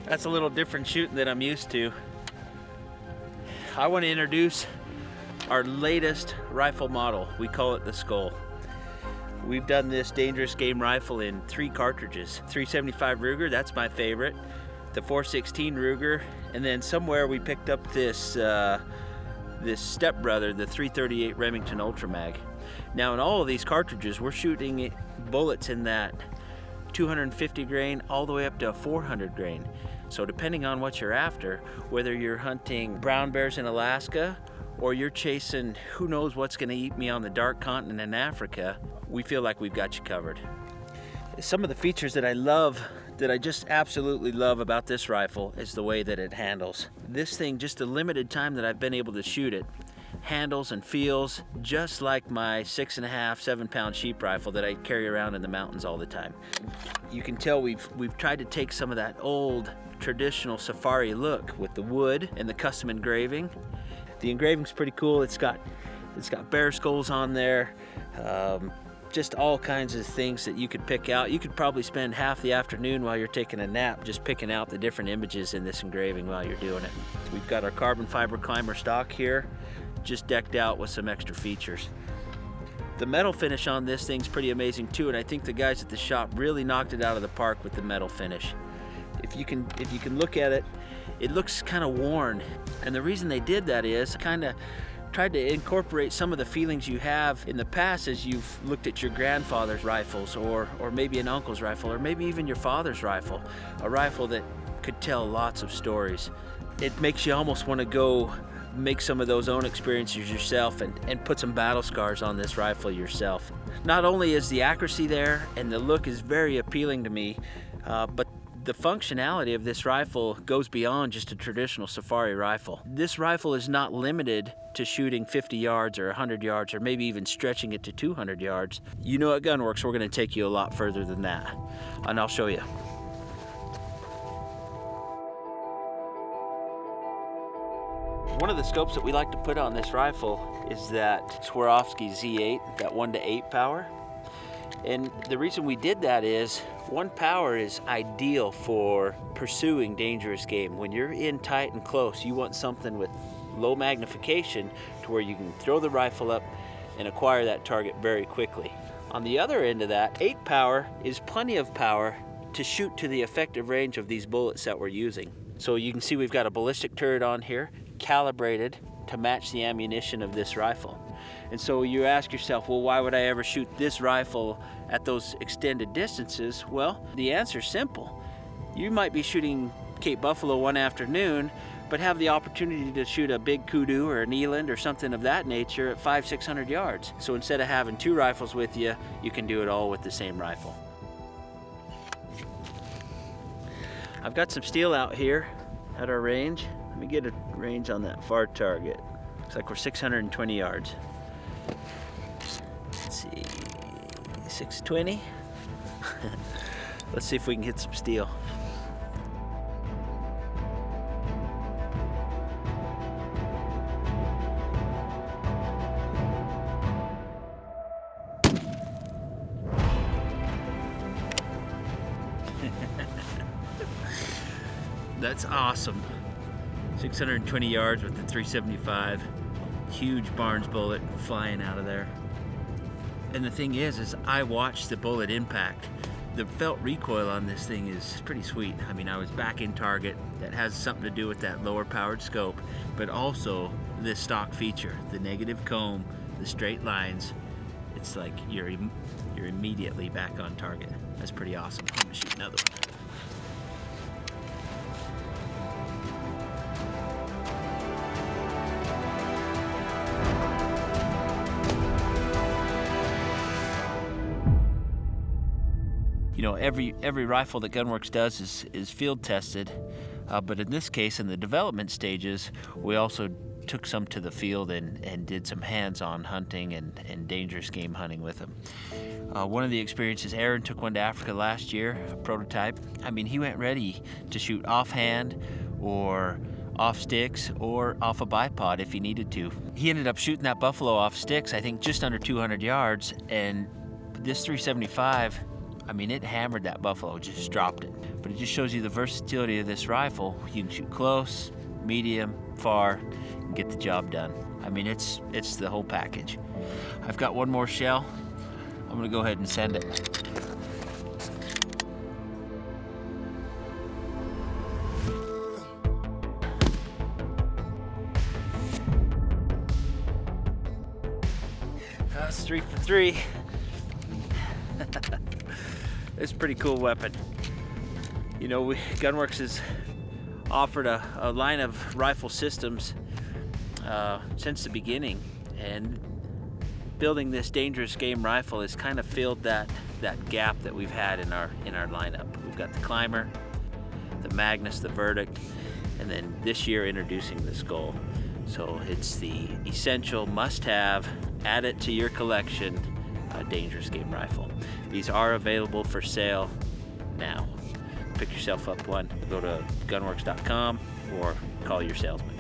That's a little different shooting than I'm used to. I want to introduce our latest rifle model. We call it the SKUHL. We've done this dangerous game rifle in 3 cartridges. 375 Ruger, that's my favorite. The 416 Ruger, and then somewhere we picked up this this stepbrother, the 338 Remington Ultra Mag. Now in all of these cartridges, we're shooting bullets in that 250 grain all the way up to a 400 grain. So depending on what you're after, whether you're hunting brown bears in Alaska or you're chasing who knows what's gonna eat me on the dark continent in Africa, we feel like we've got you covered. Some of the features that I love, that I just absolutely love about this rifle is the way that it handles. This thing, just the limited time that I've been able to shoot it, handles and feels just like my 6.5, 7 pound sheep rifle that I carry around in the mountains all the time. You can tell we've tried to take some of that old traditional safari look with the wood and the custom engraving. The engraving's pretty cool. It's got bear skulls on there. Just all kinds of things that you could pick out. You could probably spend half the afternoon while you're taking a nap just picking out the different images in this engraving while you're doing it. We've got our carbon fiber climber stock here, just decked out with some extra features. The metal finish on this thing's pretty amazing too, and I think the guys at the shop really knocked it out of the park with the metal finish. If you can look at it, it looks kind of worn, and the reason they did that is kind of tried to incorporate some of the feelings you have in the past as you've looked at your grandfather's rifles or maybe an uncle's rifle or maybe even your father's rifle, a rifle that could tell lots of stories. It makes you almost want to go make some of those own experiences yourself and put some battle scars on this rifle yourself. Not only is the accuracy there and the look is very appealing to me, but the functionality of this rifle goes beyond just a traditional safari rifle. This rifle is not limited to shooting 50 yards or 100 yards or maybe even stretching it to 200 yards. You know, at Gunwerks, we're gonna take you a lot further than that, and I'll show you. One of the scopes that we like to put on this rifle is that Swarovski Z8, that 1:8 power. And the reason we did that is 1 power is ideal for pursuing dangerous game. When you're in tight and close, you want something with low magnification to where you can throw the rifle up and acquire that target very quickly. On the other end of that, 8 power is plenty of power to shoot to the effective range of these bullets that we're using. So you can see we've got a ballistic turret on here, calibrated to match the ammunition of this rifle. And so you ask yourself, well, why would I ever shoot this rifle at those extended distances? Well, the answer's simple. You might be shooting Cape Buffalo one afternoon, but have the opportunity to shoot a big kudu or an eland or something of that nature at 500-600 yards. So instead of having 2 rifles with you, you can do it all with the same rifle. I've got some steel out here at our range. Let me get a range on that far target. Looks like we're 620 yards. Let's see, 620. Let's see if we can hit some steel. That's awesome. 620 yards with the 375. Huge Barnes bullet flying out of there. And the thing is I watched the bullet impact. The felt recoil on this thing is pretty sweet. I mean, I was back in target. That has something to do with that lower powered scope, but also this stock feature, the negative comb, the straight lines. It's like you're immediately back on target. That's pretty awesome. I'm gonna shoot another one. You know, every rifle that Gunwerks does is field tested, but in this case, in the development stages, we also took some to the field and did some hands-on hunting and dangerous game hunting with them. One of the experiences, Aaron took one to Africa last year, a prototype. I mean, he went ready to shoot offhand or off sticks or off a bipod if he needed to. He ended up shooting that buffalo off sticks, I think just under 200 yards, and this 375 I mean, it hammered that buffalo, just dropped it. But it just shows you the versatility of this rifle. You can shoot close, medium, far, and get the job done. I mean, it's the whole package. I've got one more shell. I'm gonna go ahead and send it. That's 3 for 3. It's a pretty cool weapon. You know, Gunwerks has offered a line of rifle systems since the beginning, and building this dangerous game rifle has kind of filled that gap that we've had in our lineup. We've got the Climber, the Magnus, the Verdict, and then this year introducing the SKUHL. So it's the essential must-have, add it to your collection, dangerous game rifle. These are available for sale now. Pick yourself up one. Go to gunwerks.com or call your salesman.